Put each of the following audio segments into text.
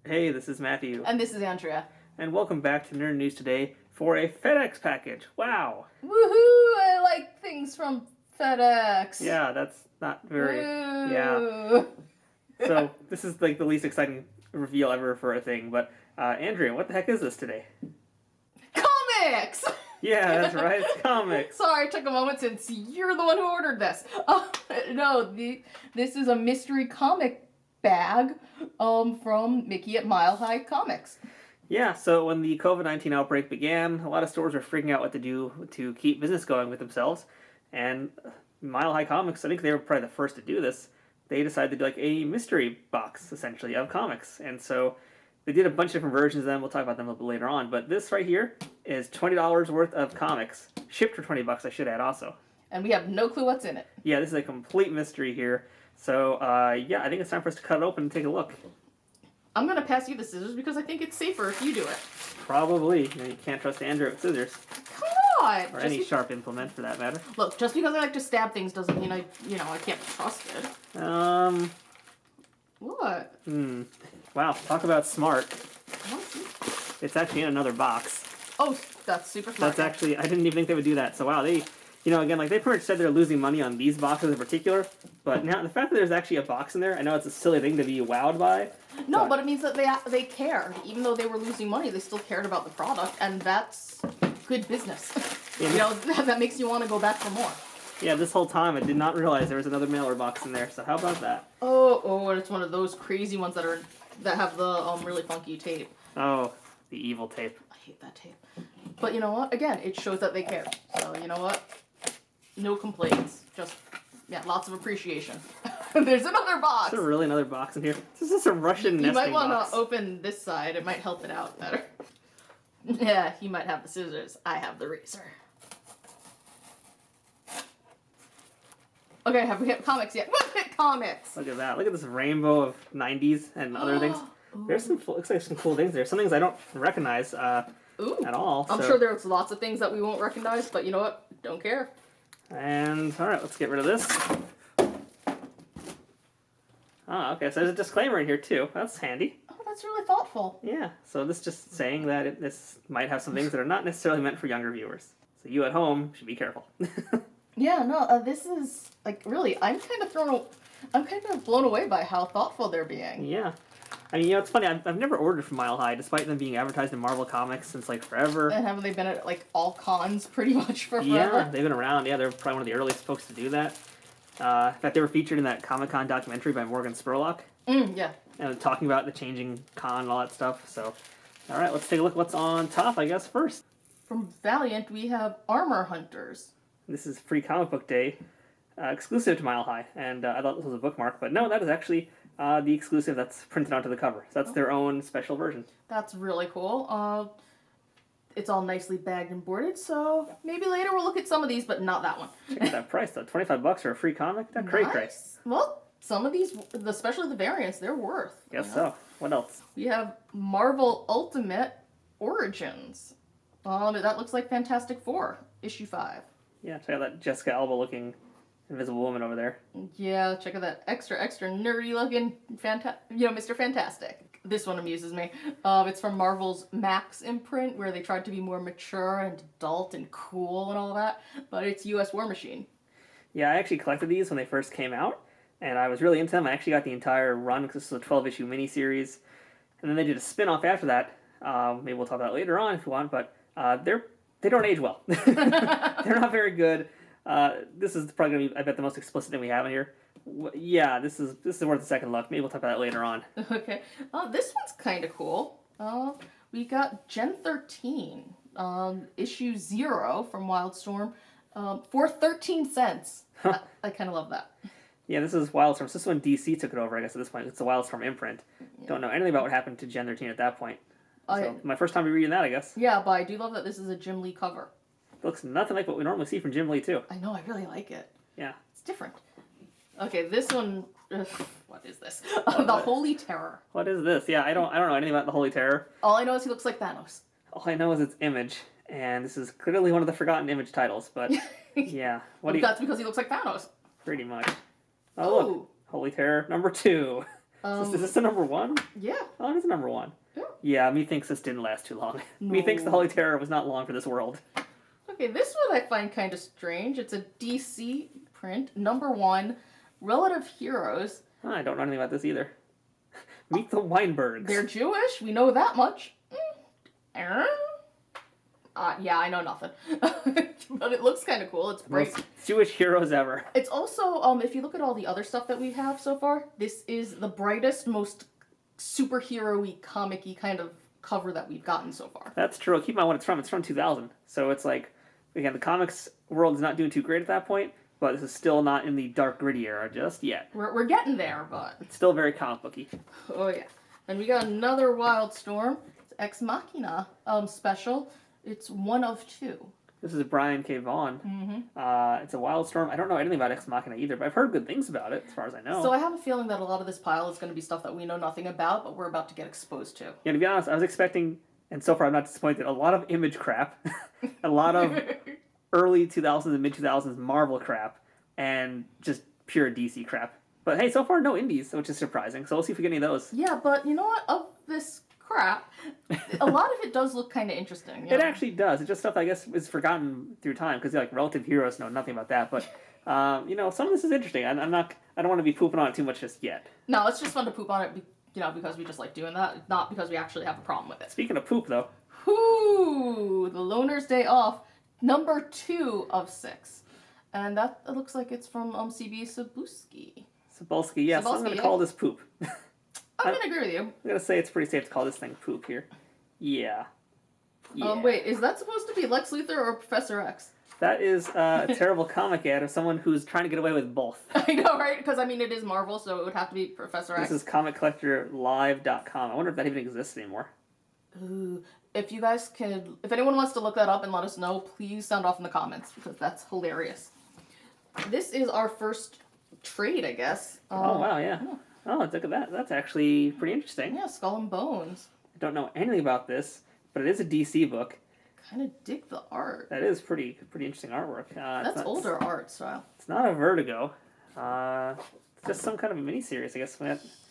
Hey, this is Matthew. And this is Andrea. And welcome back to Nerd News Today for a FedEx package. Wow. Woohoo! I like things from FedEx. Yeah, that's not very... Woo. Yeah. So, this is like the least exciting reveal ever for a thing, but Andrea, what the heck is this today? Comics! Yeah, that's right, it's comics. Sorry, it took a moment since you're the one who ordered this. This is a mystery comic bag from Mickey at Mile High Comics. Yeah, so when the COVID-19 outbreak began, a lot of stores were freaking out what to do to keep business going with themselves. And Mile High Comics, I think they were probably the first to do this. They decided to do like a mystery box, essentially, of comics. And so they did a bunch of different versions of them. We'll talk about them a little bit later on. But this right here is $20 worth of comics. Shipped for $20, I should add also. And we have no clue what's in it. Yeah, this is a complete mystery here. So, yeah, I think it's time for us to cut it open and take a look. I'm going to pass you the scissors because I think it's safer if you do it. Probably. You can't trust Andrew with scissors. Come on! Or any sharp implement, for that matter. Look, just because I like to stab things doesn't mean I can't be trusted. What? Wow, talk about smart. What? It's actually in another box. Oh, that's super smart. That's actually, I didn't even think they would do that. So wow, they, again, like they pretty much said they're losing money on these boxes in particular. But now the fact that there's actually a box in there, I know it's a silly thing to be wowed by. No, but it means that they cared. Even though they were losing money, they still cared about the product, and that's good business. Yeah, that makes you want to go back for more. Yeah, this whole time I did not realize there was another mailer box in there. So how about that? Oh, and it's one of those crazy ones that have the really funky tape. Oh, the evil tape. I hate that tape. But you know what? Again, it shows that they care. So you know what? No complaints. Just lots of appreciation. There's another box. Is there really another box in here? This is a Russian nesting box. You might want to open this side. It might help it out better. Yeah, you might have the scissors. I have the razor. Okay, have we hit comics yet? We've hit comics! Look at that. Look at this rainbow of 90s and other things. There's some, looks like some cool things there. Some things I don't recognize at all. I'm sure there's lots of things that we won't recognize, but you know what? Don't care. And, alright, let's get rid of this. Ah, okay, so there's a disclaimer in here too. That's handy. Oh, that's really thoughtful. Yeah, so this is just saying that this might have some things that are not necessarily meant for younger viewers. So you at home should be careful. Yeah, no, this is, like, really, I'm kind of blown away by how thoughtful they're being. Yeah. I mean, it's funny, I've never ordered from Mile High, despite them being advertised in Marvel Comics since, like, forever. And haven't they been at, like, all cons pretty much for forever? Yeah, they've been around. Yeah, they're probably one of the earliest folks to do that. In fact, they were featured in that Comic-Con documentary by Morgan Spurlock. Yeah. And talking about the changing con and all that stuff. So, alright, let's take a look at what's on top, I guess, first. From Valiant, we have Armor Hunters. This is Free Comic Book Day, exclusive to Mile High, and I thought this was a bookmark, but no, that is actually the exclusive that's printed onto the cover. So that's their own special version. That's really cool. It's all nicely bagged and boarded, so maybe later we'll look at some of these, but not that one. Check out that price, though. $25 for a free comic? That's nice. Well, some of these, especially the variants, they're worth. Guess so. What else? We have Marvel Ultimate Origins. That looks like Fantastic Four, issue 5. Yeah, check out that Jessica Alba-looking Invisible Woman over there. Yeah, check out that extra nerdy-looking Mr. Fantastic. This one amuses me. It's from Marvel's Max imprint, where they tried to be more mature and adult and cool and all that, but it's U.S. War Machine. Yeah, I actually collected these when they first came out, and I was really into them. I actually got the entire run, because this is a 12-issue miniseries, and then they did a spin-off after that. Maybe we'll talk about it later on if you want, but they don't age well. They're not very good. This is probably going to be, I bet, the most explicit thing we have in here. Yeah, this is worth a second look. Maybe we'll talk about that later on. Okay. This one's kind of cool. We got Gen 13, issue 0 from Wildstorm, for 13 cents. I kind of love that. Yeah, this is Wildstorm. So this is when DC took it over, I guess, at this point. It's the Wildstorm imprint. Yeah. Don't know anything about what happened to Gen 13 at that point. So my first time reading that, I guess. Yeah, but I do love that this is a Jim Lee cover. It looks nothing like what we normally see from Jim Lee, too. I know, I really like it. Yeah. It's different. Okay, this one... what is this? The Holy Terror. What is this? Yeah, I don't know anything about the Holy Terror. All I know is he looks like Thanos. All I know is its image, and this is clearly one of the forgotten image titles, but yeah. That's because he looks like Thanos. Pretty much. Oh, look. Holy Terror number 2. Is this the number one? Yeah. Oh, it is a number one. Yeah. Yeah, methinks this didn't last too long. No. Methinks the Holy Terror was not long for this world. Okay, this one I find kind of strange. It's a DC print, number 1, Relative Heroes. I don't know anything about this either. Meet the Weinbergs. They're Jewish, we know that much. Yeah, I know nothing. But it looks kind of cool. It's bright. Most Jewish heroes ever. It's also, if you look at all the other stuff that we have so far, this is the brightest, most superhero-y, comic-y kind of cover that we've gotten so far. That's true. Keep in mind what it's from. It's from 2000. So it's like, again, the comics world is not doing too great at that point, but this is still not in the dark, gritty era just yet. We're getting there, but... It's still very comic booky. Oh, yeah. And we got another Wildstorm. It's Ex Machina special. It's 1 of 2. This is Brian K. Vaughan. It's a Wildstorm. I don't know anything about Ex Machina either, but I've heard good things about it, as far as I know. So I have a feeling that a lot of this pile is going to be stuff that we know nothing about, but we're about to get exposed to. Yeah, to be honest, I was expecting, and so far I'm not disappointed, a lot of Image crap, a lot of early 2000s and mid-2000s Marvel crap, and just pure DC crap. But hey, so far no indies, which is surprising, so we'll see if we get any of those. Yeah, but you know what? Of this crap, a lot of it does look kind of interesting. It actually does. It's just stuff I guess is forgotten through time, because like Relative Heroes know nothing about that, but some of this is interesting. I don't want to be pooping on it too much just yet. No, it's just fun to poop on it, because we just like doing that, not because we actually have a problem with it. Speaking of poop, though. Whoo! The Loner's Day Off, number 2 of 6. And that it looks like it's from C.B. Cebulski. Cebulski, yes. I'm going to call this poop. I'm going to agree with you. I'm going to say it's pretty safe to call this thing poop here. Yeah. Wait, is that supposed to be Lex Luthor or Professor X? That is a terrible comic ad of someone who's trying to get away with both. I know, right? Because, it is Marvel, so it would have to be Professor X. This is comiccollectorlive.com. I wonder if that even exists anymore. Ooh. If you guys if anyone wants to look that up and let us know, please sound off in the comments, because that's hilarious. This is our first trade, I guess. Oh, wow, yeah. Oh, look at that. That's actually pretty interesting. Yeah, Skull and Bones. I don't know anything about this, but it is a DC book. Kind of dig the art. That is pretty interesting artwork. That's older art style. It's not a Vertigo. It's just some kind of a miniseries, I guess.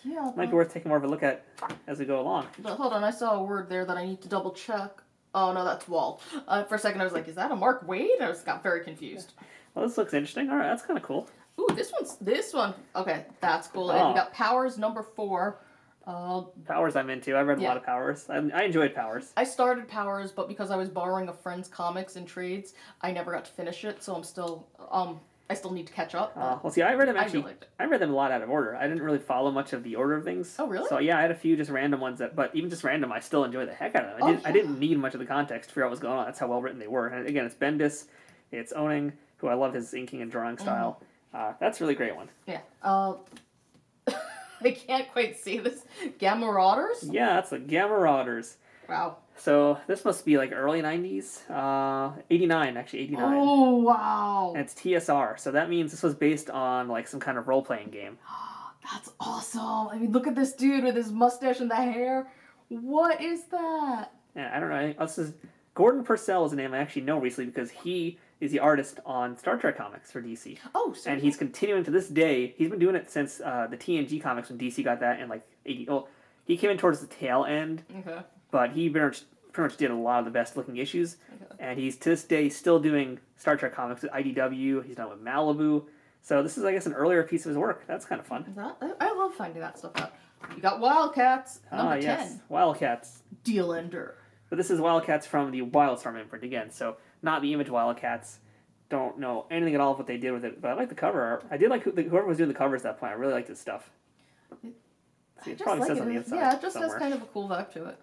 Yeah. Might be worth taking more of a look at as we go along. But hold on, I saw a word there that I need to double check. Oh, no, that's Walt. For a second, I was like, is that a Mark Waid? I got very confused. Well, this looks interesting. All right, that's kind of cool. Ooh, this one. Okay, that's cool. And we got Powers number 4. Powers I'm into. I read a lot of Powers. I enjoyed Powers. I started Powers, but because I was borrowing a friend's comics and trades, I never got to finish it, so I'm still, I still need to catch up. Well, see, I read them actually. I really liked it. I read them a lot out of order. I didn't really follow much of the order of things. Oh, really? So yeah, I had a few just random ones but even just random, I still enjoy the heck out of them. I didn't need much of the context to figure out what was going on. That's how well written they were. And again, it's Bendis, it's Owning, who I love his inking and drawing style. That's a really great one. Yeah. I can't quite see this. Gamma Marauders? Yeah, that's the Gamma Marauders. Wow. So this must be like early 90s. 89, actually, 89. Oh, wow. And it's TSR, so that means this was based on like some kind of role-playing game. That's awesome. Look at this dude with his mustache and the hair. What is that? Yeah, I don't know. This is Gordon Purcell is a name I actually know recently because he is the artist on Star Trek comics for DC. Oh, seriously? And he's continuing to this day. He's been doing it since the TNG comics when DC got that in like 80. Well, he came in towards the tail end. Okay. But he pretty much did a lot of the best looking issues. Okay. And he's to this day still doing Star Trek comics with IDW. He's done with Malibu. So this is, I guess, an earlier piece of his work. That's kind of fun. I love finding that stuff out. You got Wildcats, number 10. Yes, Wildcats. Deal Ender. But this is Wildcats from the Wildstorm imprint again, so not the Image Wildcats. Don't know anything at all of what they did with it, but I like the cover art. I did like whoever was doing the covers at that point. I really liked his stuff. It probably says on the inside. Yeah, it just has kind of a cool vibe to it.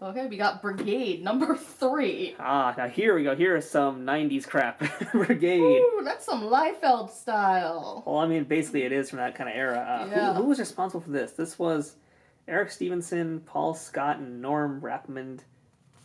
Okay, we got Brigade, number 3. Now here we go. Here is some 90s crap. Brigade. Ooh, that's some Liefeld style. Well, basically it is from that kind of era. Yeah. Who was responsible for this? This was Eric Stevenson, Paul Scott, and Norm Rappamond.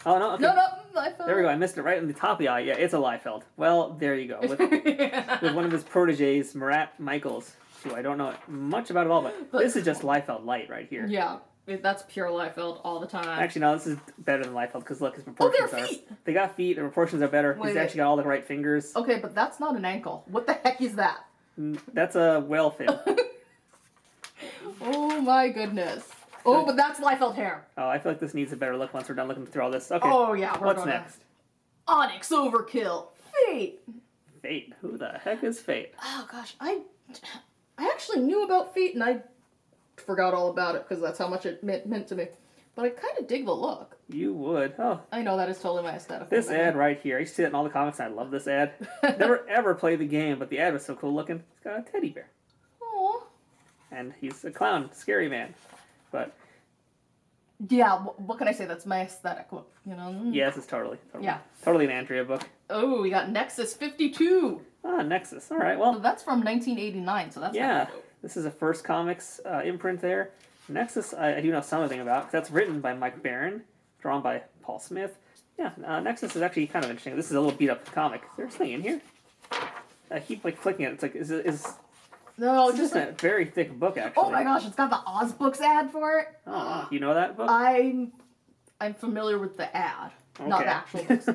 Oh, no, okay. No, Liefeld. There we go. I missed it right in the top of the eye. Yeah, it's a Liefeld. Well, there you go. With one of his proteges, Marat Michaels, who I don't know much about at all, but this is just Liefeld light right here. Yeah. That's pure Liefeld all the time. Actually, no, this is better than Liefeld because look, his proportions they're feet. They got feet. The proportions are better. He's actually got all the right fingers. Okay, but that's not an ankle. What the heck is that? That's a whale fin. Oh Oh my goodness. Oh, but that's Liefeld hair. Oh, I feel like this needs a better look once we're done looking through all this. Okay. Oh yeah, What's next? Onyx Overkill. Fate. Fate. Who the heck is Fate? Oh gosh, I actually knew about Fate and I forgot all about it because that's how much it meant to me. But I kind of dig the look. You would. Oh. I know that is totally my aesthetic. This ad right here. I used to see it in all the comics and I love this ad. Never ever played the game, but the ad was so cool looking. It's got a teddy bear. Aww. And he's a clown, scary man. But yeah, what can I say? That's my aesthetic. You know? yes, it's totally. Yeah. Totally an Andrea book. Oh, we got Nexus 52. Ah, Nexus. All right, well. So that's from 1989, so that's yeah. dope. This is a first comics imprint there. Nexus, I do know something about. That's written by Mike Barron, drawn by Paul Smith. Yeah, Nexus is actually kind of interesting. This is a little beat up comic. Is there something in here? I keep like flicking it. It's like, no, it's just a very thick book, actually. Oh my gosh, it's got the Oz Books ad for it. Oh, you know that book? I'm familiar with the ad, not the actual books.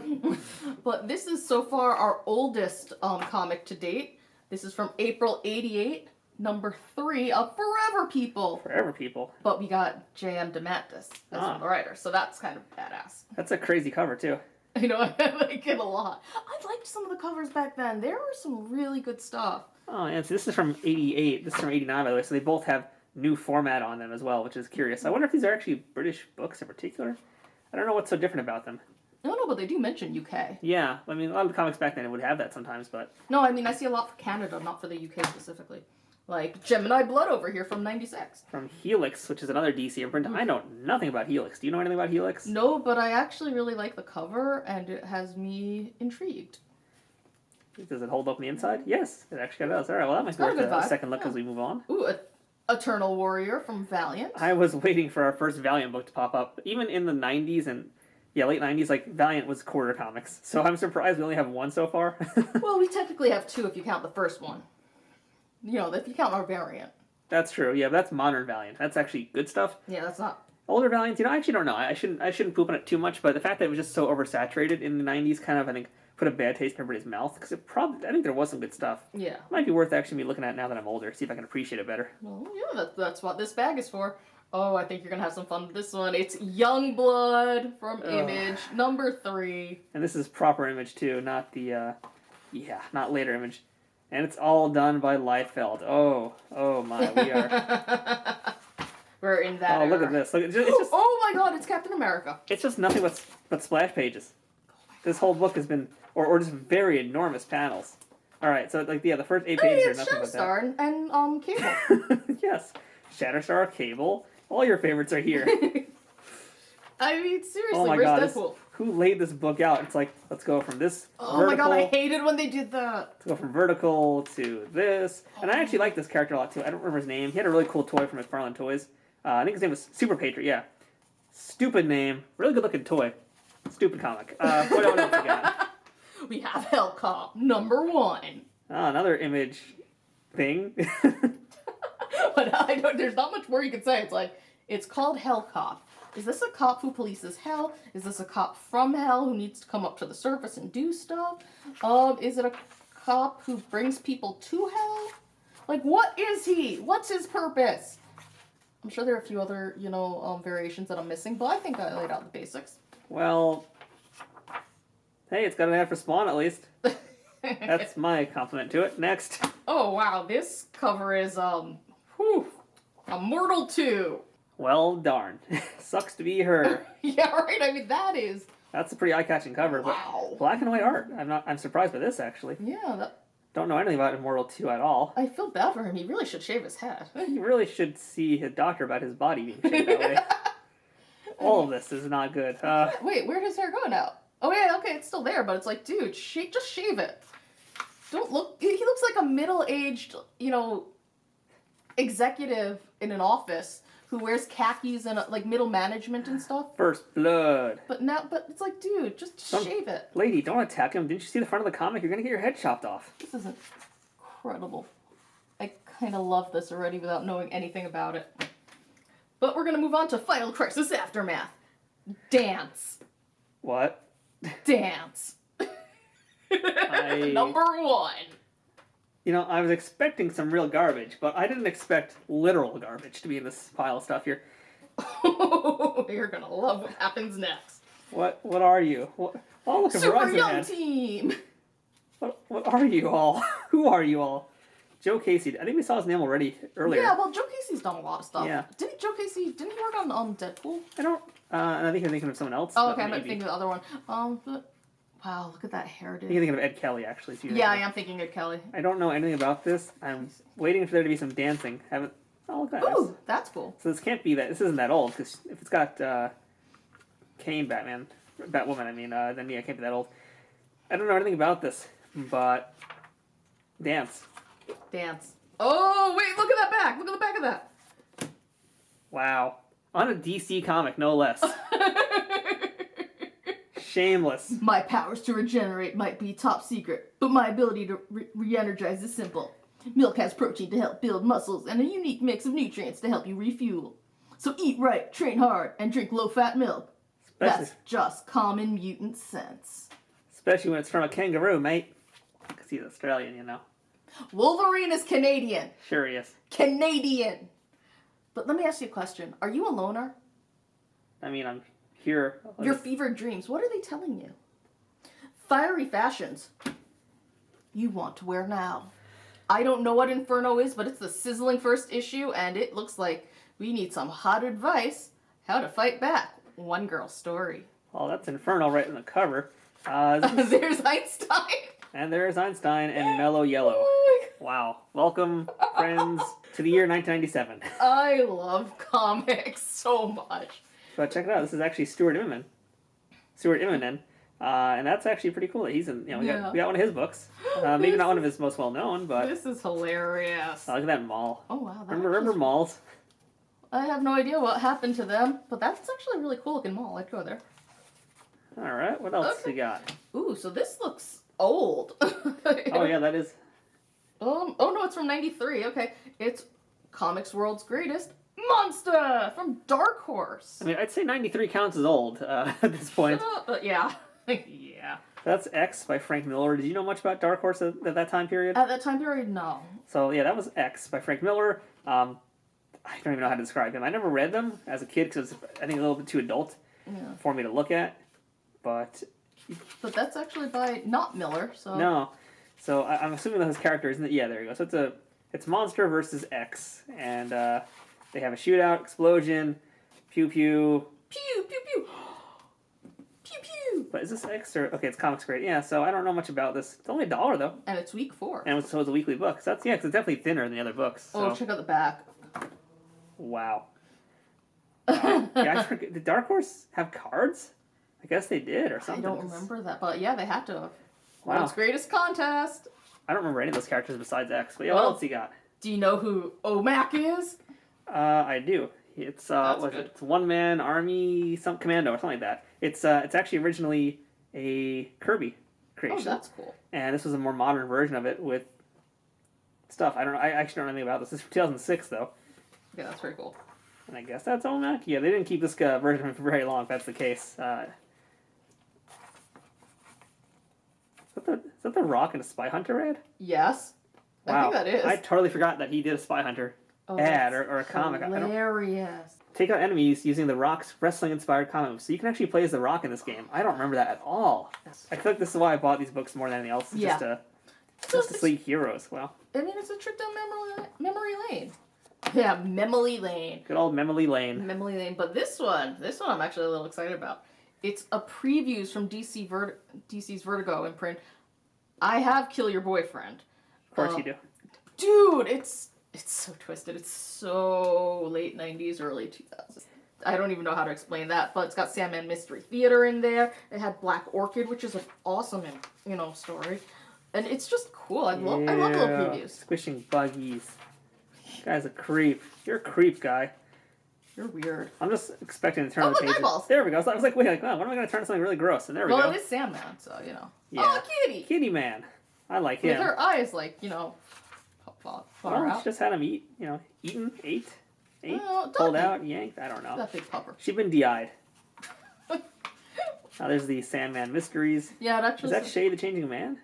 But this is so far our oldest comic to date. This is from April '88, number 3 of Forever People. Forever People. But we got J.M. DeMatteis as one of the writer, so that's kind of badass. That's a crazy cover, too. You know, I like it a lot. I liked some of the covers back then. There were some really good stuff. Oh, and so this is from '88. This is from '89, by the way. So they both have new format on them as well, which is curious. I wonder if these are actually British books in particular. I don't know what's so different about them. I don't know, but they do mention UK. Yeah, I mean, a lot of the comics back then would have that sometimes, but... No, I mean, I see a lot for Canada, not for the UK specifically. Like Gemini Blood over here from '96. From Helix, which is another DC imprint. I know nothing about Helix. Do you know anything about Helix? No, but I actually really like the cover, and it has me intrigued. Does it hold up on the inside? Yes, it actually does. All right, well, that might be worth a second look as we move on. Ooh, Eternal Warrior from Valiant. I was waiting for our first Valiant book to pop up. Even in the 90s and, yeah, late 90s, like, Valiant was quarter comics. So I'm surprised we only have one so far. Well, we technically have 2 if you count the first one. You know, if you count our variant. That's true, yeah, but that's modern Valiant. That's actually good stuff. Yeah, that's not... Older Valiant, you know, I actually don't know. I shouldn't poop on it too much, but the fact that it was just so oversaturated in the 90s kind of, I think, put a bad taste in everybody's mouth, because I think there was some good stuff. Yeah. It might be worth actually me looking at now that I'm older, see if I can appreciate it better. Well, yeah, that's what this bag is for. Oh, I think you're going to have some fun with this one. It's Youngblood from Image, number 3. And this is proper Image, too, not the, not later Image. And it's all done by Liefeld. Oh my, we are... We're in that era. Look at this. It's just, oh my god, it's Captain America. It's just nothing but splash pages. This whole book has been... Or just very enormous panels. Alright, so like the first 8 pages are nothing but that. Shatterstar and Cable. Yes. Shatterstar, Cable. All your favorites are here. I mean, seriously, oh my where's god, Deadpool? Who laid this book out? It's like, let's go from this vertical... my god, I hated when they did that. Let's go from vertical to this. And I actually like this character a lot, too. I don't remember his name. He had a really cool toy from McFarlane Toys. I think his name was Super Patriot, yeah. Stupid name. Really good-looking toy. Stupid comic. What else we got? We have Hellcop, number 1. Oh, another Image thing. But there's not much more you can say. It's like, it's called Hellcop. Is this a cop who polices hell? Is this a cop from hell who needs to come up to the surface and do stuff? Is it a cop who brings people to hell? Like, what is he? What's his purpose? I'm sure there are a few other, variations that I'm missing, but I think I laid out the basics. Well, hey, it's got an ad for Spawn at least. That's my compliment to it. Next. Oh, wow. This cover is, Immortal 2. Well, darn. Sucks to be her. Yeah, right. I mean, that's a pretty eye-catching cover, wow. But black and white art. I'm surprised by this, actually. Yeah, Don't know anything about Immortal 2 at all. I feel bad for him. He really should shave his head. He really should see his doctor about his body being shaved that way. All of this is not good. Wait, where'd his hair go now? Oh, yeah, okay, it's still there, but it's like, dude, just shave it. Don't look... He looks like a middle-aged, executive in an office who wears khakis and, middle management and stuff. First blood. But it's like, dude, just shave it. Lady, don't attack him. Didn't you see the front of the comic? You're gonna get your head chopped off. This is incredible. I kind of love this already without knowing anything about it. But we're gonna move on to Final Crisis Aftermath. Dance. What? Dance. Number 1. You know, I was expecting some real garbage, but I didn't expect literal garbage to be in this pile of stuff here. You're gonna love what happens next. What are you? What? Oh, look, a Super Verizon Young ad. Team! What are you all? Who are you all? Joe Casey. I think we saw his name already earlier. Yeah, well, Joe Casey's done a lot of stuff. Yeah. Didn't he work on Deadpool? I don't. And I think I'm thinking of someone else. Oh, but okay, I might maybe. think of the other one. But, wow, look at that hairdo. I think you're thinking of Ed Kelly, actually. So Yeah, I am thinking of Kelly. I don't know anything about this. I'm waiting for there to be some dancing. Haven't. Oh, look at that. Ooh, that's cool. So this can't be that. This isn't that old because if it's got Kane, Batwoman. I mean, then yeah, it can't be that old. I don't know anything about this, but dance. Oh, wait, look at that back. Look at the back of that. Wow, on a DC comic, no less. Shameless. My powers to regenerate might be top secret, but my ability to re-energize is simple. Milk has protein to help build muscles and a unique mix of nutrients to help you refuel. So eat right, train hard, and drink low-fat milk. That's just common mutant sense. Especially when it's from a kangaroo, mate. Because he's Australian, you know. Wolverine is Canadian. Sure he is. Canadian. But let me ask you a question. Are you a loner? I mean, I'm here. Your fevered dreams, what are they telling you? Fiery fashions you want to wear now. I don't know what Inferno is, but it's the sizzling first issue, and it looks like we need some hot advice how to fight back. One girl story. Well, that's Inferno right in the cover. There's Einstein. And there's Einstein and Mellow Yellow. Oh Wow. Welcome, friends, to the year 1997. I love comics so much. But check it out. This is actually Stuart Immonen. And that's actually pretty cool that he's in, we got one of his books. Maybe not one of his most well-known, but... This is hilarious. Look at that mall. Oh, wow. Remember malls? I have no idea what happened to them, but that's actually a really cool-looking mall. I'd go there. All right. What else we got? Ooh, so this looks old. Oh, yeah, that is... Oh, no, it's from 93. Okay. It's Comics World's Greatest Monster from Dark Horse. I mean, I'd say 93 counts as old at this point. Yeah. Yeah. That's X by Frank Miller. Did you know much about Dark Horse at that time period? At that time period, no. So, yeah, that was X by Frank Miller. I don't even know how to describe him. I never read them as a kid because I think a little bit too adult for me to look at. But that's actually by not Miller, so... No. So I'm assuming that his character isn't... Yeah, there you go. So it's Monster versus X. And they have a shootout, explosion, pew-pew. Pew, pew, pew. Pew, pew. But is this X or... Okay, it's Comics Grade. Yeah, so I don't know much about this. It's only $1, though. And it's week 4. And so it's a weekly book. So that's... Yeah, because it's definitely thinner than the other books. So. Oh, check out the back. Wow. Yeah, did Dark Horse have cards? I guess they did, or something. I don't remember that, but yeah, they had to have. Wow. World's Greatest Contest. I don't remember any of those characters besides X. But yeah, what else you got? Do you know who OMAC is? I do. It's it's one man army, some commando or something like that. It's actually originally a Kirby creation. Oh, that's cool. And this was a more modern version of it with stuff. I don't know. I actually don't know anything about this. This is from 2006 though. Yeah, that's pretty cool. And I guess that's OMAC. Yeah, they didn't keep this version for very long. If that's the case. Is that the Rock and a Spy Hunter ad? Yes. Wow. I think that is. I totally forgot that he did a Spy Hunter ad or a comic. Hilarious. Take out enemies using the Rock's wrestling-inspired comic moves. So you can actually play as the Rock in this game. I don't remember that at all. I feel like this is why I bought these books more than anything else. Yeah. Just to see heroes. Wow. I mean, it's a trip down memory lane. Yeah, memory lane. Good old memory lane. Memory lane. But this one I'm actually a little excited about. It's a previews from DC's Vertigo imprint. I have Kill Your Boyfriend. Of course you do. Dude, it's so twisted. It's so late 90s, early 2000s. I don't even know how to explain that, but it's got Sandman Mystery Theater in there. It had Black Orchid, which is an awesome, story. And it's just cool. I love little previews. Squishing buggies. Guy's a creep. You're a creep, guy. You're weird. I'm just expecting to turn the pages. Eyeballs. There we go. So I was like, wait, when am I going to turn something really gross? And there we go. Well, it is Sandman, so, Yeah. Oh, Kitty! Kitty Man. I like him. With her eyes, far out. She just had him eaten, ate, pulled out, yanked. I don't know. That big pupper. She's been DI'd. Now there's the Sandman Mysteries. Yeah, it actually Is that Shay the Changing Man?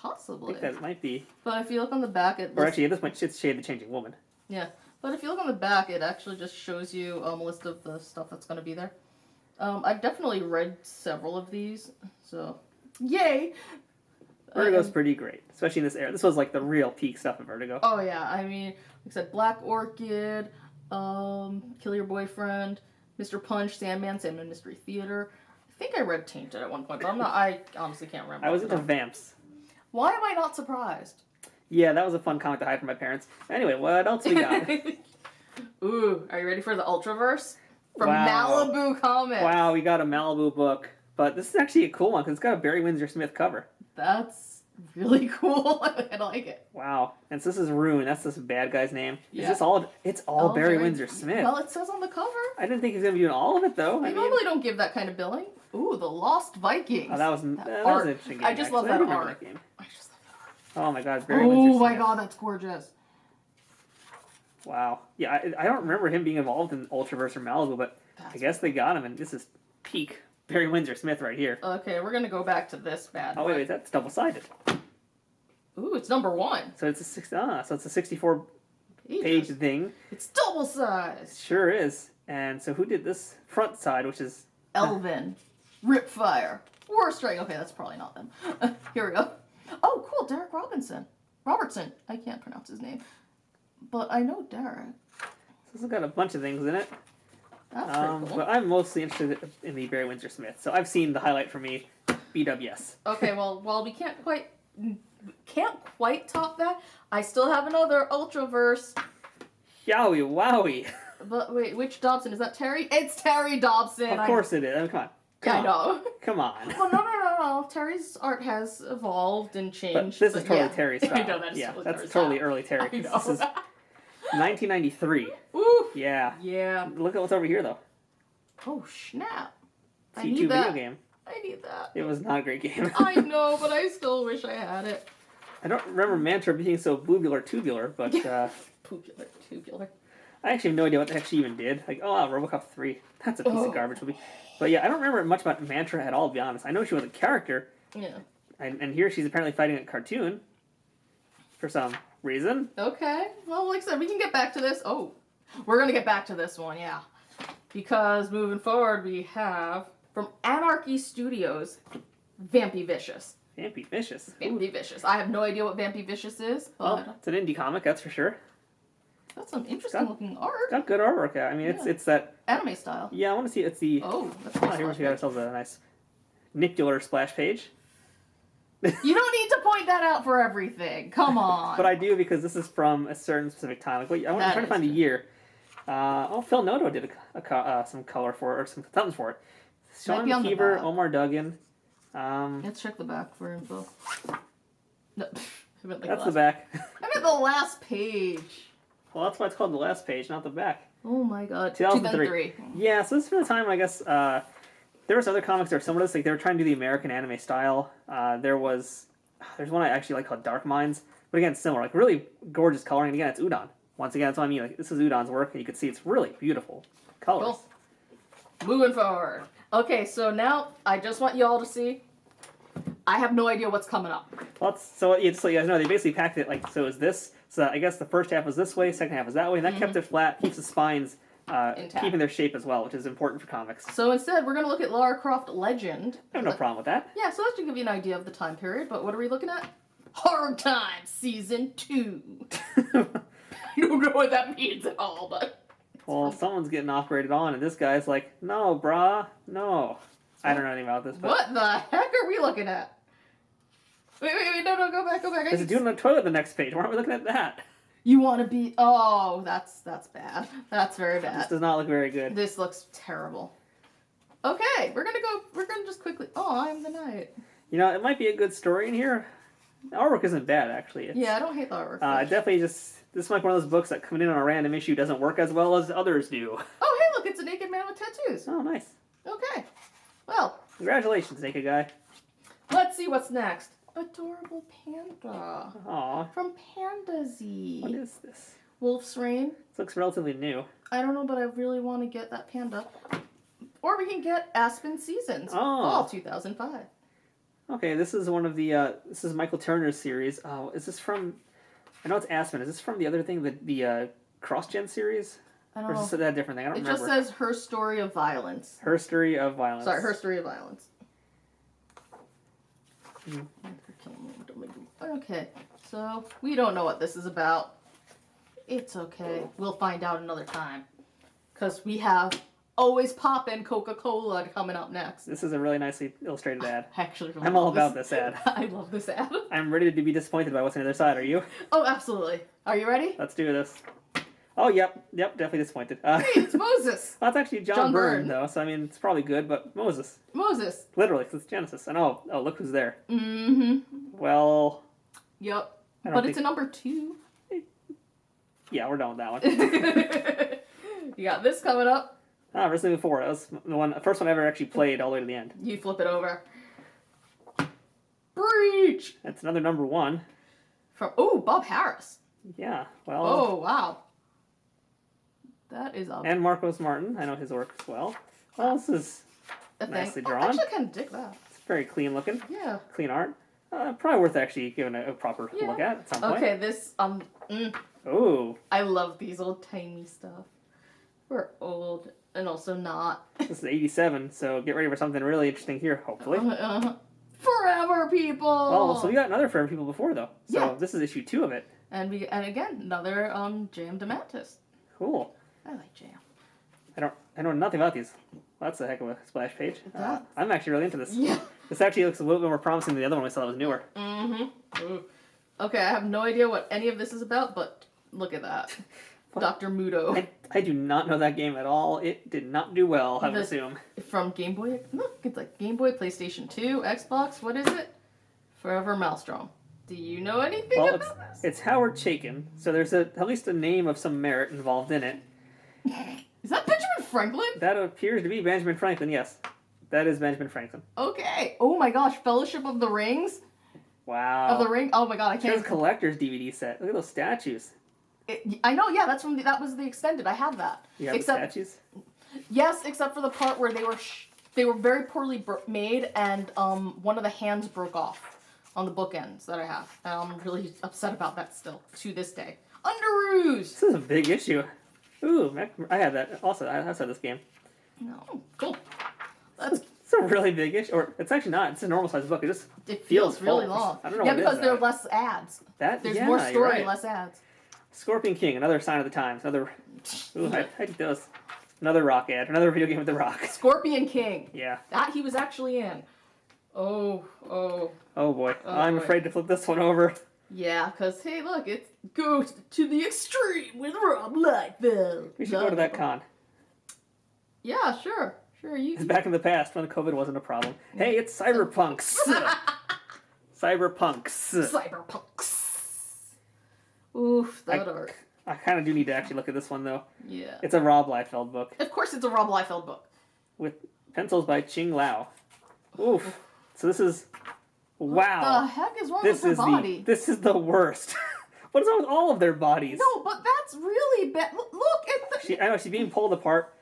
Possibly. I think that might be. But if you look on the back, Or actually, at this point, it's Shade the Changing Woman. Yeah. But if you look on the back, it actually just shows you a list of the stuff that's going to be there. I've definitely read several of these, so yay! Vertigo's pretty great, especially in this era. This was like the real peak stuff of Vertigo. Oh yeah, I mean, like I said, Black Orchid, Kill Your Boyfriend, Mr. Punch, Sandman Mystery Theater. I think I read Tainted at one point, but I honestly can't remember. I was into Vamps. Why am I not surprised? Yeah, that was a fun comic to hide from my parents. Anyway, what else we got? Ooh, are you ready for the Ultraverse? From Wow. Malibu Comics. Wow, we got a Malibu book. But this is actually a cool one because it's got a Barry Windsor Smith cover. That's really cool. I like it. Wow. And so this is Rune. That's this bad guy's name. Yeah. Is this all? It's all Barry Windsor Smith. Well, it says on the cover. I didn't think he was going to be doing all of it, though. They normally don't give that kind of billing. Ooh, the Lost Vikings. Oh, that was an interesting game. I just love that art. Game. I just love that art. Oh my god, Barry Windsor Smith. Oh my god, that's gorgeous. Wow. Yeah, I don't remember him being involved in Ultraverse or Malibu, but I guess they got him, and this is peak Barry Windsor Smith right here. Okay, we're gonna go back to this bad boy. Oh wait, that's double-sided. Ooh, it's number 1. So it's a 64-page thing. It's double sized. Sure is. And so who did this front side, which is Elvin, Ripfire, War Strike. Okay, that's probably not them. Here we go. Oh, cool, Derek Robertson. I can't pronounce his name, but I know Derek. This has got a bunch of things in it. That's pretty cool. But I'm mostly interested in the Barry Windsor Smith. So I've seen the highlight for me, BWS. Okay, well, while we can't quite top that, I still have another Ultraverse. Yowie wowie. But wait, which Dobson? Is that Terry? It's Terry Dobson. Of course it is. I mean, come on. I know. Come on. Well, no. Terry's art has evolved and changed. But this is totally Terry's style. I know, that's totally early Terry. I know. This is 1993. Ooh. Yeah. Yeah. Look at what's over here, though. Oh, snap. I T2 need video that. game. I need that. It was not a great game. I know, but I still wish I had it. I don't remember Mantra being so tubular, but Tubular. I actually have no idea what the heck she even did. Like, oh, RoboCop 3. That's a piece of garbage movie. But yeah, I don't remember much about Mantra at all, to be honest. I know she was a character. Yeah. And here she's apparently fighting a cartoon. For some reason. Okay. Well, like I said, we can get back to this. Oh, we're going to get back to this one, yeah. Because moving forward, we have, from Anarchy Studios, Vampy Vicious. Vampy Vicious. Vampy Vicious. I have no idea what Vampy Vicious is, but... Well, it's an indie comic, that's for sure. That's some interesting looking art. It's got good artwork. I mean, it's that... Anime style. Yeah, I want to see... It's the... Oh, that's Oh, here we got ourselves a nice Nicular splash page. You don't need to point that out for everything. Come on. But I do because this is from a certain specific time. Like, wait, I'm trying to find the year. Phil Noto did some color for it, or something for it. Sean McKeever, Omar Duggan. Let's check the back for info. No, that's the back. I'm at the last page. Well, that's why it's called the last page, not the back. Oh my god. 2003. Yeah, so this is from the time, I guess, there was other comics that were similar to this. Like, they were trying to do the American anime style. There's one I actually like called Dark Minds. But again, similar. Like, really gorgeous coloring. And again, it's Udon. Once again, that's what I mean. Like, this is Udon's work, and you can see it's really beautiful colors. Cool. Moving forward. Okay, so now I just want you all to see. I have no idea what's coming up. Well, so you guys know, they basically packed it like, so it was this. So I guess the first half was this way, second half was that way, and that kept it flat, keeps the spines keeping their shape as well, which is important for comics. So instead, we're going to look at Lara Croft Legend. I have no problem with that. Yeah, so that should give you an idea of the time period, but what are we looking at? Hard Times Season 2. I don't know what that means at all, but... Well, someone's getting operated on, and this guy's like, no, brah, no. I don't know anything about this, but... What the heck are we looking at? Wait, no, go back. There's a dude on the toilet the next page. Why aren't we looking at that? You want to be... Oh, that's bad. That's very bad. This does not look very good. This looks terrible. Okay, we're gonna just quickly... Oh, I'm the Knight. You know, it might be a good story in here. The artwork isn't bad, actually. Yeah, I don't hate the artwork. Definitely just... This is like one of those books that coming in on a random issue doesn't work as well as others do. Oh, hey, look, it's a naked man with tattoos. Oh, nice. Okay. Well. Congratulations, naked guy. Let's see what's next. Adorable panda. Aw. From Pandazy. What is this? Wolf's Rain. This looks relatively new. I don't know, but I really want to get that panda. Or we can get Aspen Seasons. Oh. Fall 2005. Okay, this is one of the. This is Michael Turner's series. Oh, is this from? I know it's Aspen. Is this from the other thing, the cross-gen series? I Or don't is know. this that different thing? I don't It remember. just says Her Story of Violence. Her Story of Violence. Sorry, Her Story of Violence. Okay, so we don't know what this is about. It's okay. We'll find out another time. Because we have Always Poppin' Coca-Cola coming up next. This is a really nicely illustrated ad. I actually really I'm all love about this ad. I love this ad. I'm ready to be disappointed by what's on the other side. Are you? Oh, absolutely. Are you ready? Let's do this. Oh, yep, definitely disappointed. Hey, it's Moses. Well, that's actually John Byrne, though, so I mean, it's probably good, but Moses. Moses. Literally, 'cause it's Genesis. And oh, look who's there. Mm-hmm. Well... Yep. I don't But think... it's a number 2. Yeah, we're done with that one. You got this coming up. Ah, Resident Evil 4. That was the first one I ever actually played all the way to the end. You flip it over. Breach! That's another number 1. Oh, Bob Harris. Yeah, well... Oh, wow. That is up. And Marcos Martin. I know his work as well. Well, this is nicely drawn. I actually kind of dig that. It's very clean looking. Yeah. Clean art. Probably worth actually giving a proper look at some point. Okay, this, Ooh. I love these old tiny stuff. We're old and also not. This is 87, so get ready for something really interesting here, hopefully. Forever People! Oh, so we got another Forever People before, though. So Yeah. this is issue 2 of it. And again, another, Jam DeMantis. Cool. I like Jam. I know nothing about these. Well, that's a heck of a splash page. I'm actually really into this. Yeah. This actually looks a little bit more promising than the other one we saw that was newer. Mm-hmm. Okay, I have no idea what any of this is about, but look at that. Dr. Muto. I do not know that game at all. It did not do well, I would assume. From Game Boy? Look, it's like Game Boy, PlayStation 2, Xbox, what is it? Forever Maelstrom. Do you know anything about this? It's Howard Chaykin, so there's at least a name of some merit involved in it. Is that Benjamin Franklin? That appears to be Benjamin Franklin, yes. That is Benjamin Franklin. Okay. Oh my gosh, Fellowship of the Rings? Wow. Of the Ring? Oh my god, I can't... There's a collector's DVD set. Look at those statues. I know, yeah, that was the extended. I had that. You have the statues? Yes, except for the part where they were very poorly made, and one of the hands broke off on the bookends that I have. And I'm really upset about that still, to this day. Underoos! This is a big issue. Ooh, I had that. Also, I saw this game. No, cool. It's a really big issue. Or, it's actually not. It's a normal size book. It feels really full. long. I don't know yeah, what it because is, there are less ads. There's more you're story, right. less ads. Scorpion King, another sign of the times. Another... Ooh, I did those. Another rock ad. Another video game with the rock. Scorpion King. Yeah. That he was actually in. Oh boy. I'm afraid to flip this one over. Yeah, because, hey, look, it's go to the extreme with Rob Liefeld. We should go to that con. Yeah, sure. It's back in the past when COVID wasn't a problem. Hey, it's Cyberpunks. Cyberpunks. Oof, that art. I kind of do need to actually look at this one, though. Yeah. It's a Rob Liefeld book. Of course it's a Rob Liefeld book. With pencils by Ching Lao. Oof. So this is... Wow. What the heck is wrong with her body? This is the worst. What is wrong with all of their bodies? No, but that's really bad. Look at the... I know, she's being pulled apart.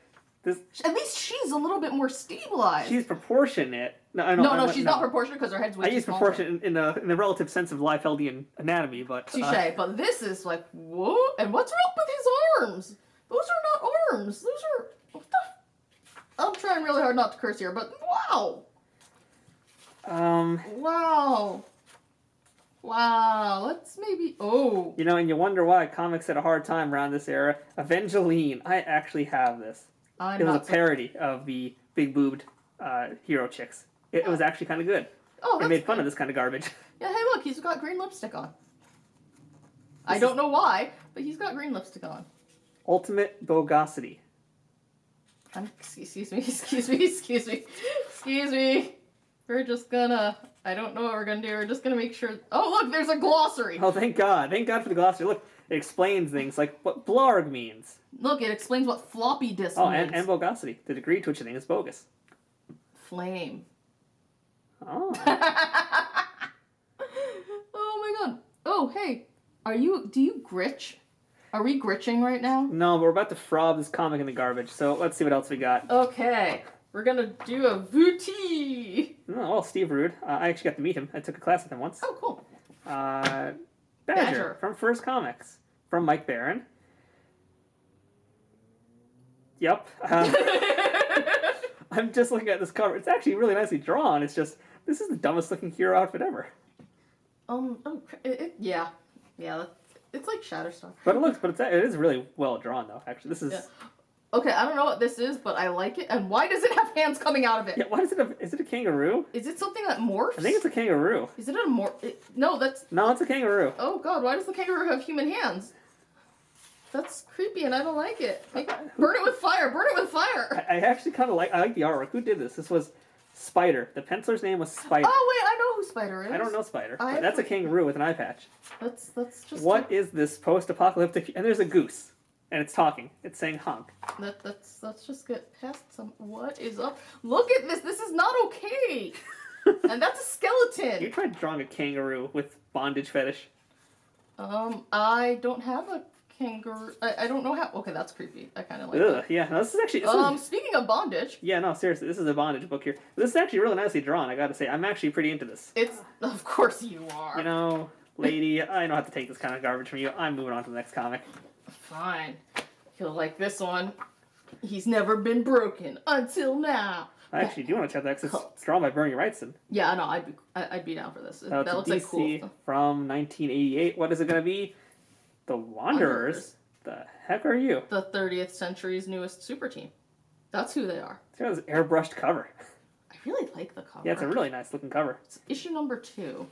At least she's a little bit more stabilized. She's proportionate. No, she's not proportionate because her head's way too small. I use proportionate in the relative sense of Liefeldian anatomy, but... Touché, but this is like, whoa, and what's wrong with his arms? Those are not arms. Those are... What the... I'm trying really hard not to curse here, but wow! Wow, let's maybe... Oh. You know, and you wonder why comics had a hard time around this era. Evangeline. I actually have this. It was a parody of the big-boobed hero chicks. It was actually kind of good. Oh, They made fun of this kind of garbage. Yeah, hey look, he's got green lipstick on. I don't know why, but he's got green lipstick on. Ultimate Bogosity. Excuse me. We're just gonna... I don't know what we're gonna do. We're just gonna make sure... Oh, look, there's a glossary! Oh, thank God. Thank God for the glossary. Look, it explains things like what blarg means. Look, it explains what floppy disk means. Oh, and bogosity. The degree to which a thing is bogus. Flame. Oh. Oh my god. Oh, hey. Do you gritch? Are we gritching right now? No, but we're about to frob this comic in the garbage, so let's see what else we got. Okay. We're gonna do a VT. Oh, well, Steve Rude. I actually got to meet him. I took a class with him once. Oh, cool. Badger from First Comics. From Mike Barron. Yep. I'm just looking at this cover. It's actually really nicely drawn. It's just, this is the dumbest looking hero outfit ever. Yeah. It's like Shatterstar. But it is really well drawn though, actually. This is... Yeah. Okay, I don't know what this is, but I like it. And why does it have hands coming out of it? Yeah, why does it have... Is it a kangaroo? Is it something that morphs? I think it's a kangaroo. Is it a morph? No, that's... No, it's a kangaroo. Oh god, why does the kangaroo have human hands? That's creepy and I don't like it. Burn it with fire! Burn it with fire! I actually kind of like... I like the artwork. Who did this? This was Spider. The penciler's name was Spider. Oh wait, I know who Spider is. I don't know Spider. That's a kangaroo with an eye patch. That's just... What is this post-apocalyptic... And there's a goose. And it's talking. It's saying honk. Let's just get past some... What is up? Look at this! This is not okay! And that's a skeleton! You tried drawing a kangaroo with bondage fetish. I don't have a kangaroo... I don't know how... Okay, that's creepy. I kind of like Ugh, that. yeah. No, this is actually... Speaking of bondage... Yeah, no, seriously. This is a bondage book here. This is actually really nicely drawn, I gotta say. I'm actually pretty into this. It's... Of course you are. You know, lady, I don't have to take this kind of garbage from you. I'm moving on to the next comic. Fine. You'll like this one. He's never been broken until now. I actually do want to check that because it's drawn by Bernie Wrightson. Yeah, no, I'd be down for this. That looks DC like cool stuff. From 1988. What is it going to be? The Wanderers. The heck are you? The 30th century's newest super team. That's who they are. It's got this airbrushed cover. I really like the cover. Yeah, it's a really nice looking cover. It's issue number 2.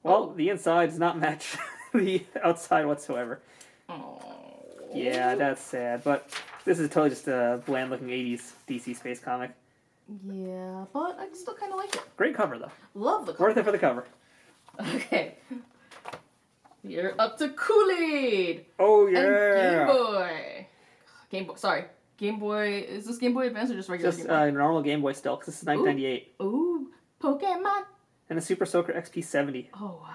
Well, the inside does not match the outside whatsoever. Oh. Yeah, that's sad. But this is totally just a bland looking 80s DC space comic. Yeah, but I still kind of like it. Great cover, though. Love the cover. Worth it for the cover. Okay. You're up to Kool-Aid. Oh, yeah. And Game Boy. Sorry. Game Boy. Is this Game Boy Advance or just regular Just Game Boy? normal Game Boy still, because this is 1998. Ooh, Pokemon. And a Super Soaker XP70. Oh, wow.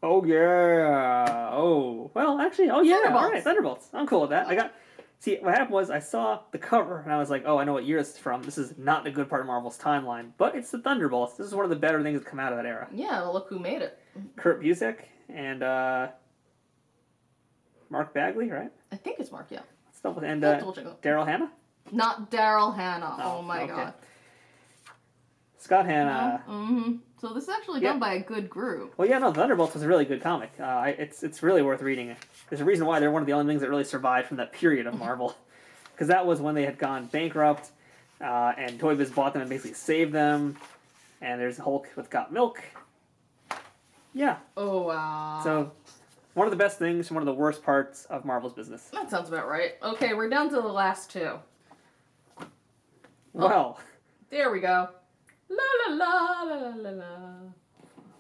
Oh, yeah. Oh. Well, actually, oh, yeah. Thunderbolts. All right, Thunderbolts. I'm cool with that. See, what happened was I saw the cover, and I was like, oh, I know what year this is from. This is not the good part of Marvel's timeline, but it's the Thunderbolts. This is one of the better things that come out of that era. Yeah, well, look who made it. Kurt Busiek and Mark Bagley, right? I think it's Mark, yeah. And Double check that. Daryl Hannah? Not Daryl Hannah. Oh my okay. god. Scott Hannah. Mm-hmm. So this is actually done by a good group. Well, yeah, no, Thunderbolts was a really good comic. It's really worth reading. There's a reason why they're one of the only things that really survived from that period of Marvel. Because that was when they had gone bankrupt, and Toy Biz bought them and basically saved them. And there's Hulk with Got Milk. Yeah. Oh, wow. So, one of the best things, one of the worst parts of Marvel's business. That sounds about right. Okay, we're down to the last 2. Well. There we go. La la la la la la.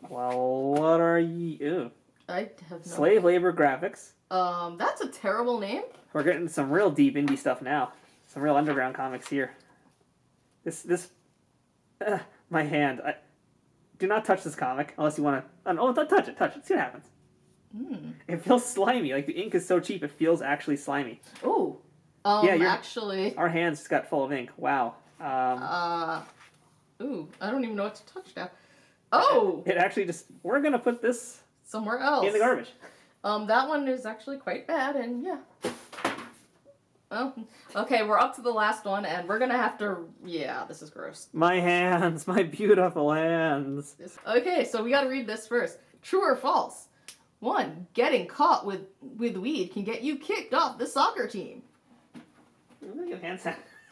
Well, what are you? Ew. I have no... Slave Labor Graphics. That's a terrible name. We're getting some real deep indie stuff now. Some real underground comics here. My hand. Do not touch this comic unless you want to... Oh, touch it. See what happens. It feels slimy. Like, the ink is so cheap, it feels actually slimy. Ooh. Actually... Our hands just got full of ink. Wow. Ooh, I don't even know what to touch now. Oh! It actually just... We're going to put this... somewhere else. In the garbage. That one is actually quite bad, and yeah. Oh, okay, we're up to the last one, and we're gonna have to... Yeah, this is gross. My hands, my beautiful hands. Okay, so we gotta read this first. True or false? 1. Getting caught with weed can get you kicked off the soccer team. Let me get hand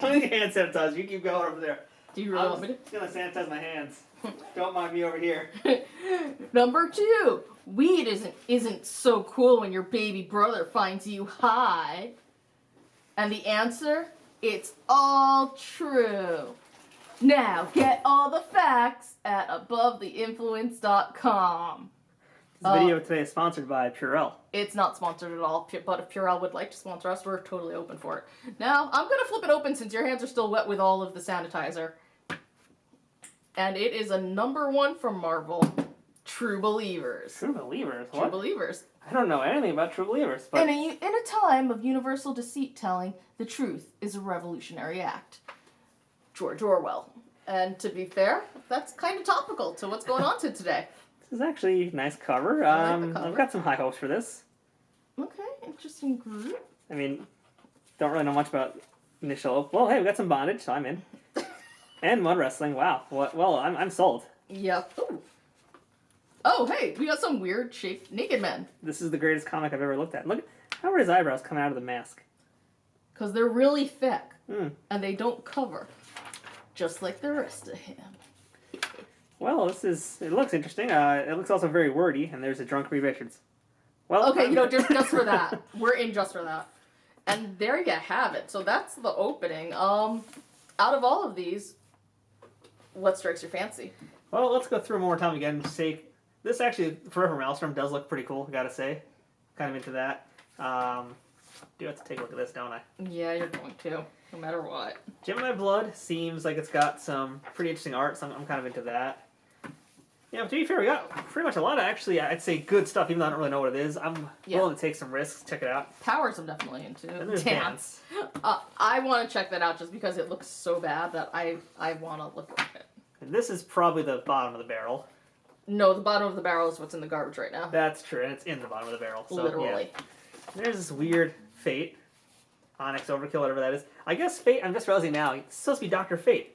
sanitizer. You keep going over there. Do you really want me to? I'm just gonna sanitize my hands. Don't mind me over here. Number 2. Weed isn't so cool when your baby brother finds you high. And the answer? It's all true. Now, get all the facts at abovetheinfluence.com. This video today is sponsored by Purell. It's not sponsored at all, but if Purell would like to sponsor us, we're totally open for it. Now, I'm going to flip it open since your hands are still wet with all of the sanitizer. And it is a number 1 from Marvel, True Believers. True Believers? What? True Believers. I don't know anything about True Believers. But... In a time of universal deceit telling, the truth is a revolutionary act. George Orwell. And to be fair, that's kind of topical to what's going on to today. This is actually a nice cover. I like the cover. I've got some high hopes for this. Okay, interesting group. I mean, don't really know much about initial. Well, hey, we got some bondage, so I'm in. And mud wrestling. Wow. What? Well, I'm sold. Yep. Ooh. Oh, hey, we got some weird shaped naked men. This is the greatest comic I've ever looked at. Look, how are his eyebrows coming out of the mask? Because they're really thick. Hmm. And they don't cover. Just like the rest of him. Well, it looks interesting. It looks also very wordy, and there's a drunk Reed Richards. Well, Okay, just for that. We're in just for that. And there you have it. So that's the opening. Out of all of these, what strikes your fancy? Well, let's go through them one more time again. Say, this actually, Forever Maelstrom does look pretty cool, gotta say. Kind of into that. Do have to take a look at this, don't I? Yeah, you're going to, no matter what. Gemini Blood seems like it's got some pretty interesting art, so I'm kind of into that. Yeah, to be fair, we got pretty much a lot of, actually, I'd say good stuff, even though I don't really know what it is. I'm willing to take some risks, check it out. Powers I'm definitely into. And there's Damn. Dance. I want to check that out just because it looks so bad that I want to look at it. And this is probably the bottom of the barrel. No, the bottom of the barrel is what's in the garbage right now. That's true, and it's in the bottom of the barrel. So, Literally. Yeah. There's this weird Fate. Onyx Overkill, whatever that is. I guess Fate, I'm just realizing now, it's supposed to be Dr. Fate.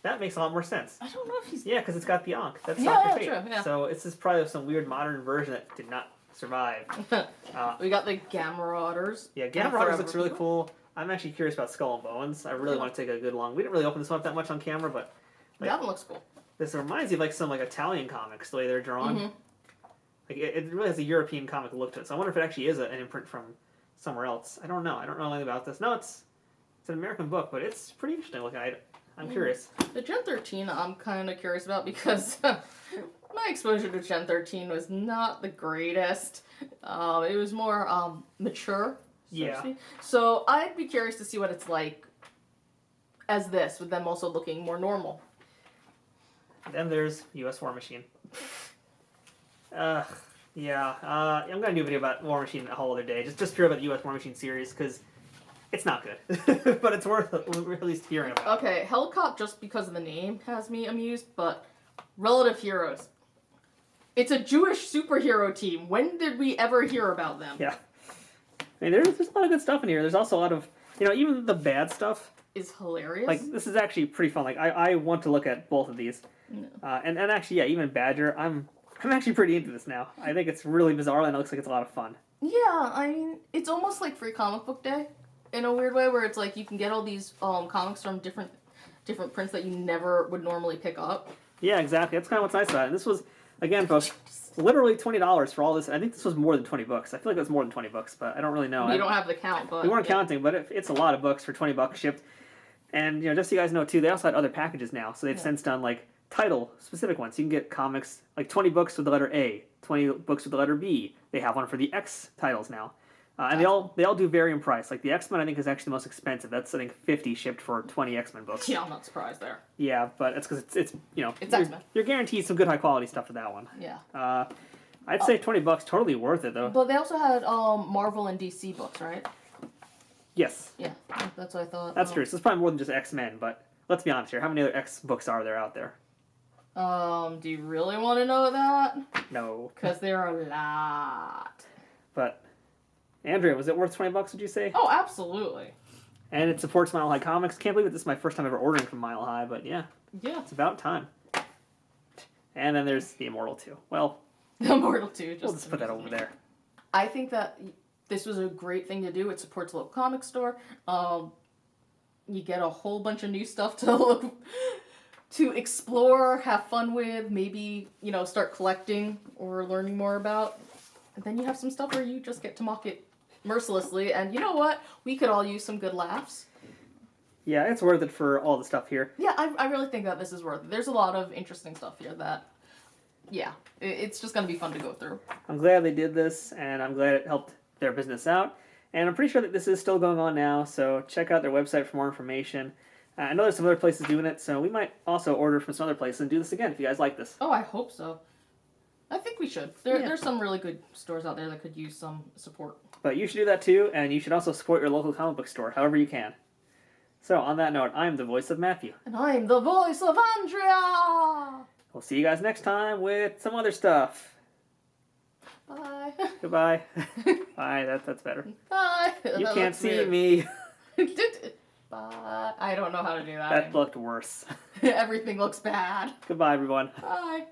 That makes a lot more sense. I don't know if he's... Yeah, because it's got the Ankh. That's Yeah, Dr. yeah, Fate. true, yeah. So it's just probably some weird modern version that did not survive. We got the Gamma Marauders. Yeah, Gamma Marauders looks really cool. I'm actually curious about Skull and Bones. I really want to take a good long... We didn't really open this one up that much on camera, but... Like, That one looks cool. this reminds me of like some like Italian comics, the way they're drawn. Mm-hmm. Like it really has a European comic look to it. So I wonder if it actually is an imprint from somewhere else. I don't know. I don't know anything about this. No, it's an American book, but it's pretty interesting looking. I'm curious. The Gen 13 I'm kind of curious about because my exposure to Gen 13 was not the greatest. It was more mature. So to speak. So I'd be curious to see what it's like as this, with them also looking more normal. Then there's U.S. War Machine. Yeah. I'm gonna do a video about War Machine a whole other day, just pure about the U.S. War Machine series, because it's not good, but it's worth at least hearing about. Okay, Helicop, just because of the name, has me amused, but Relative Heroes. It's a Jewish superhero team. When did we ever hear about them? Yeah. I mean, there's a lot of good stuff in here. There's also a lot of, even the bad stuff is hilarious. Like, this is actually pretty fun. Like, I want to look at both of these. No. And actually, yeah, even Badger, I'm actually pretty into this now. I think it's really bizarre, and it looks like it's a lot of fun. Yeah, I mean, it's almost like Free Comic Book Day, in a weird way, where it's like you can get all these comics from different prints that you never would normally pick up. Yeah, exactly. That's kind of what's nice about it. And this was, again, folks, literally $20 for all this. I think this was more than 20 books. I feel like it was more than 20 books, but I don't really know. We don't have the count, but... We weren't counting, but it's a lot of books for 20 bucks shipped. And, just so you guys know, too, they also had other packages now. So they've since done, like, title-specific ones. You can get comics, like 20 books with the letter A, 20 books with the letter B. They have one for the X titles now. And they all do vary in price. Like, the X-Men, I think, is actually the most expensive. That's, I think, 50 shipped for 20 X-Men books. Yeah, I'm not surprised there. Yeah, but it's because it's X-Men. You're guaranteed some good high-quality stuff for that one. Yeah. I'd say 20 bucks, totally worth it, though. But they also had Marvel and DC books, right? Yes. Yeah, that's what I thought. That's true. So it's probably more than just X-Men, but let's be honest here. How many other X books are there out there? Do you really want to know that? No. Because there are a lot. But, Andrea, was it worth 20 bucks, would you say? Oh, absolutely. And it supports Mile High Comics. Can't believe this is my first time ever ordering from Mile High, but yeah. Yeah. It's about time. And then there's The Immortal 2. Well, The Immortal 2. We'll just put that over there. I think that this was a great thing to do. It supports a local comic store. You get a whole bunch of new stuff to explore, have fun with, maybe, start collecting or learning more about. And then you have some stuff where you just get to mock it mercilessly. And you know what? We could all use some good laughs. Yeah, it's worth it for all the stuff here. Yeah, I really think that this is worth it. There's a lot of interesting stuff here that, yeah, it's just going to be fun to go through. I'm glad they did this, and I'm glad it helped their business out. And I'm pretty sure that this is still going on now, so check out their website for more information. I know there's some other places doing it, so we might also order from some other places and do this again if you guys like this. Oh, I hope so. I think we should. There's some really good stores out there that could use some support. But you should do that too, and you should also support your local comic book store, however you can. So, on that note, I'm the voice of Matthew. And I'm the voice of Andrea! We'll see you guys next time with some other stuff. Bye. Goodbye. Bye, that's better. Bye. You That can't looks see weird. me. Bye. I don't know how to do that. That looked worse. Everything looks bad. Goodbye, everyone. Bye.